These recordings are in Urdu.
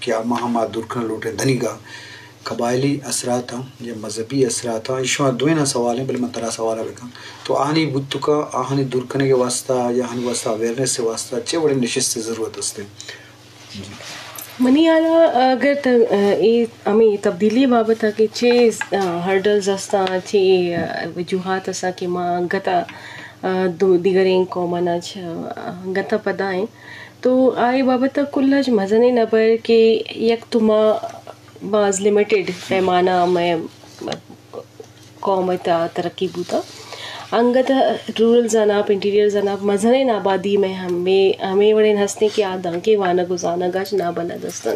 کہ ہما درکن لوٹیں دھنی گا قبائلی اثرات ہیں یا مذہبی اثرات ہیں شما دوینا سوال ہیں بلے من ترا سوالہ بکن تو آہنی بدتو کا آہنی درکنے کے واسطہ یا آہنی واسطہ اویرنس سے واسطہ چے بڑے نشست سے ضرورت ہستے منی آلا اگر ہمیں تبدیلی بابت ہے کہ چھ ہرڈلز ہستا چھ وجوہات ہستا کہ ماں گتا دیگرین قومانا گتا پدائیں تو آئے بابت کلج مزنے نبر کہ یک تو بعض لمیٹڈ پیمانہ میں قوم تا ترقی بوتا انگت رورل زناب انٹیریئر زناب مزنے آبادی میں ہمیں وڑین ہستے کہ آدھاں کے وانا گزانا گاش نا بنا دستن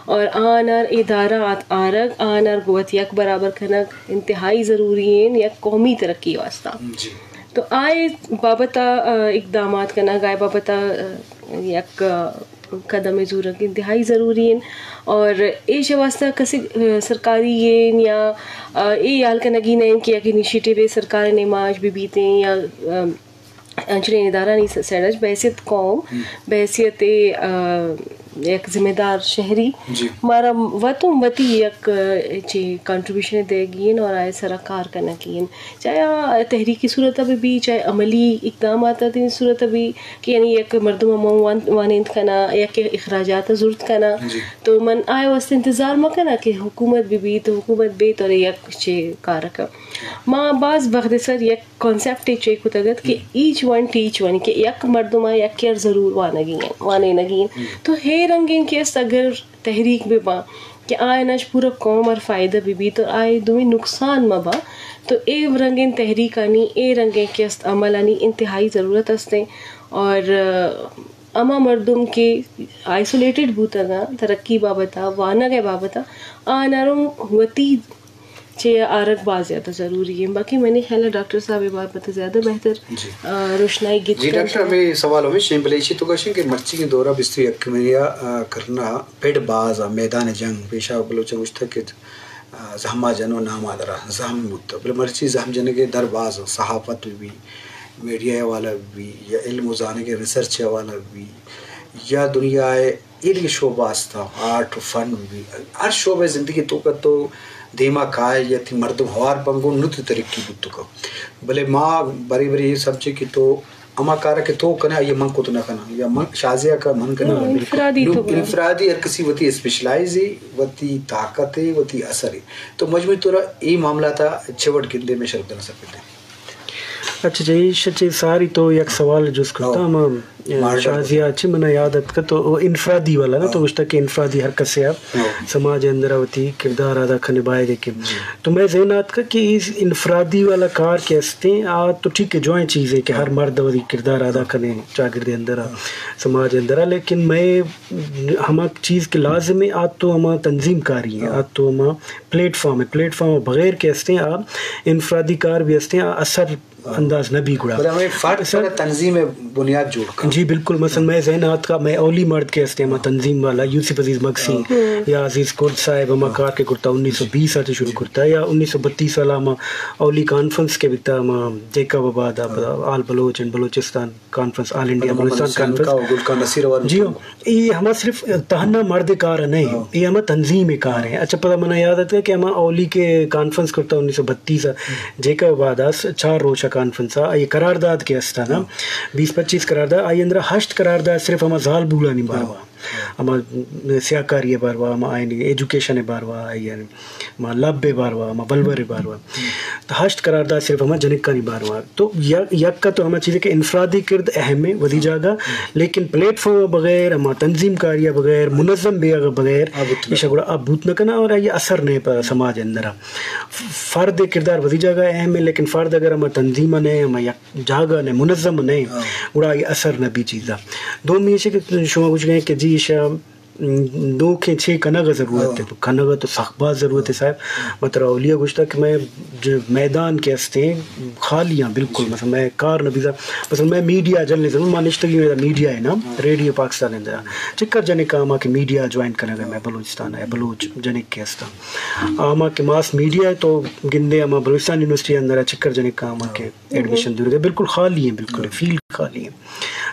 اور آنر ادارات آرگ آنر گوت یک برابر کنک انتہائی ضروری ہیں یک قومی ترقی واسطہ تو آئے بابتا اقدامات کرنا گائے بابتا یک قدم ضرورت انتہائی ضروری ہیں اور ایش واسطہ کسی سرکاری یہ یا یہ یال کا نگی نہیں کہ ایک انیشیٹیو سرکار نے معاش بھی بیتے ہیں یا انچنے ادارہ نہیں سیڈج بحیثیت قوم بحیثیت ایک ذمہ دار شہری ہمارا وطن وتی یک چی کنٹریبیوشن دے گین اور آئے سرا کار کرنا کین چاہے تحریکی صورت بھی چاہے عملی اقدامات کی صورت بھی کہ یعنی یک مردم وانند کنا یک اخراجات ضرورت کنا تو من آئے واسطے انتظار مکنا کہ حکومت بھی تو حکومت بھی تو یک چی کارکا ماں بعض بغدسر یک کانسیپٹ چیک ہوتا گت کہ ایچ ون ٹیچ ون کہ یک مردمہ یک کیر ضرور وانے نگین تو ہے رنگین کے اس اگر تحریک بھی با کہ آئے نش پورا قوم اور فائدہ بھی تو آئے دوی نقصان ما با تو اے رنگین تحریک آنی اے رنگین کے است عمل آنی انتہائی ضرورت ہستے اور اما مردم کے آئسولیٹڈ بوتا گا ترقی بابتا وانا گئے بابتا آناروں ہوتی چھ آرگ باز زیادہ ضروری ہے باقی میں نے خیال ہے ڈاکٹر صاحب یہ بات پتہ زیادہ بہتر روشنائی گت جی ڈاکٹر ہمیں سوال ہوئے شیم بلیشی تو کشیں کہ مرچی کے دورہ بستری اکمریا کرنا پیڑ باز میدان جنگ پیشہ بلوچہ مشتق زہمہ جنو نام آدرہ زہم بودتا بلے مرچی زہم جنے کے در باز صحافت بھی میڈیا والا بھی یا علم وزانے کے ریسرچ والا بھی یا دنیا علم شعبہ آستا آرٹ فن بھی ہر شعبہ زندگی تو کا تو دیما کائے یا تھی مردم ہوار پنگو نت ترقی بودتو کا بلے ماں بری بری یہ سمجھے کہ تو اما کارا کہ تو کنا یہ من کو تو نہ کنا یا من شازیہ کا من کنا انفرادی ہر کسی وتی اسپیشلائز ہے وتی طاقت ہے وتی اثر ہے تو مجموعی طور یہ معاملہ تھا چھوٹ گندے میں شرط نہ سکتے ہیں. اچھا جی شچے ساری تو یک سوال جس کرتا ہم شازیہ اچھی منہ یادت کا تو انفرادی والا نا تو اس تک انفرادی حرکت سے آپ سماج اندراوتی کردار ادا کرنے بائے دیکھیں تو میں ذہنات کا کہ اس انفرادی والا کار کے ہستے تو ٹھیک ہے جوائیں چیز ہے کہ ہر مرد وہی کردار ادا کرنے چاگرد اندرا سماج اندرا لیکن میں ہما چیز کے لازم ہے آج تو ہما تنظیم کاری ہیں آج تو ہما پلیٹ فارم بغیر کے ہستے آپ انفرادی کار بھی ہستے اثر انداز نبی گڑا تنظیم بنیاد جوڑ کر جی بالکل مثلا میں ذہنات کا میں اولی مرد کے ہستے ہما تنظیم والا یوسف عزیز مگسی یا عزیز کرد صاحب ہما کار کے کرتا 1920 آتے شروع کرتا ہے یا 1932 والا ہما اولی کانفرنس کے بکتا ہما جیکا وباد all Baloch and Balochistan conference all India Balochistan conference جی یہ ہما صرف تہنا مرد کار نہیں یہ ہما تنظیم کار ہیں. اچھا پتہ منہ یاد آتا ہے کہ ہما اولی کے کانفرنس کرتا 1932 جیکا وباد 4 روزہ کانفرنس یہ قرارداد کے ہستا نا 20-25 قرارداد آئی اندرا 8 قرارداد صرف ہما زال بولا نہیں باروا ہما سیاکاری باروا ہما آئینی ایجوکیشن باروا ہما لب باروا ہما بلور باروا 8 قرارداد صرف ہما جنکا نہیں باروا تو یک کا تو ہما چیزیں کہ انفرادی کرد اہم ہے ودی جاگا لیکن پلیٹ فارم بغیر ہما تنظیم کاریہ بغیر منظم بے بغیر یہ شگڑا اب بوت نہ کنا اور یہ اثر نہیں پا سماج اندرا فرد کردار ودی جاگا اہم ہے لیکن فرد اگر ہما تنظیم نہیں ہما یک جاگا نہیں منظم نہیں اڑا یہ اثر نہ بھی چیزا دو میں یہ کہ شما کچھ گئے کہ جی شام دو کے 6 کنگا ضرورت ہے تو کنگا تو سخت بات ضرورت ہے صاحب مطلب اولیاء گوشتا کہ میں میدان کے ہستے خالی ہیں بالکل مثلا میں کار نبیزہ مثلا میں میڈیا جلنے سے میں نشتگی میں میڈیا ہے نا ریڈیو پاکستان اندر چکر جنے کا آما کہ میڈیا جوائن کرنے گا میں بلوچستان ہے بلوچ جنک کے ہستا آما کہ ماس میڈیا ہے تو گندے آما بلوچستان یونیورسٹی اندر چکر جنے کا آما کہ ایڈمیشن دور گئے بالکل خالی ہیں بالکل فیلڈ خالی ہیں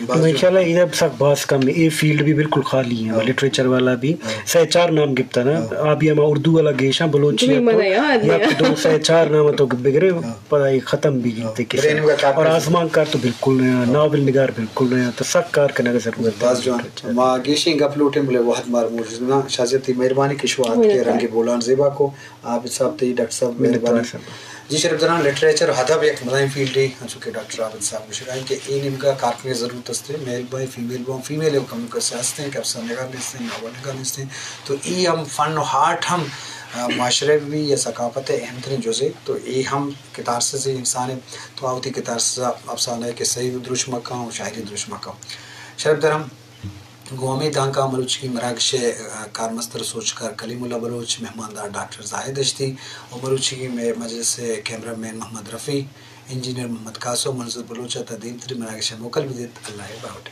میں خیال ہے ادھر سک باس کم یہ فیلڈ بھی بالکل خالی ہے لٹریچر والا بھی سہ چار نام گپتا نا آپ یہ اردو والا گیشاں بلوچی یا دو سہ چار نام تو بگرے پتہ ختم بھی گیتے کسی اور آسمان کار تو بالکل نہیں ناول نگار بالکل نہیں تو سک کار کرنے کا ضرورت باز جوان ما گیشیں گپ لوٹیں بلے وحد مار موجودنا شازیتی مہربانی کشوات کے رنگ بولان زیبا کو آپ صاحب تی ڈاکٹر صاحب مہربانی جی شریف جنان لٹریچر ہدف ایک مزاحم فیلڈ ہے چونکہ ڈاکٹر عابد صاحب مشرائیں کہ این ان کا کارکنی ضرورت ہستے میل بائی فیمیل کم کر سے ہستے ہیں کہ افسر نگار لیستے ہیں ناول نگار لیستے ہیں تو ای ہم فن و ہارٹ ہم معاشرے بھی یا ثقافت اہم ترین جزے تو ای ہم کتار سے انسان ہے تو آوتی کتار سے افسانہ ہے کہ صحیح درش مکہ شاعری درش مکہ شریف درم گومی دانکا ملوچ کی مراکش کارمستر سوچ کر کلیم اللہ بلوچ مہماندار ڈاکٹر زاہد اشتی اور ملوچی کی مجلس کیمرہ مین محمد رفیع انجینئر محمد قاسم منظور بلوچہ تدین تری مراکش موکل بدیت اللہ باوٹے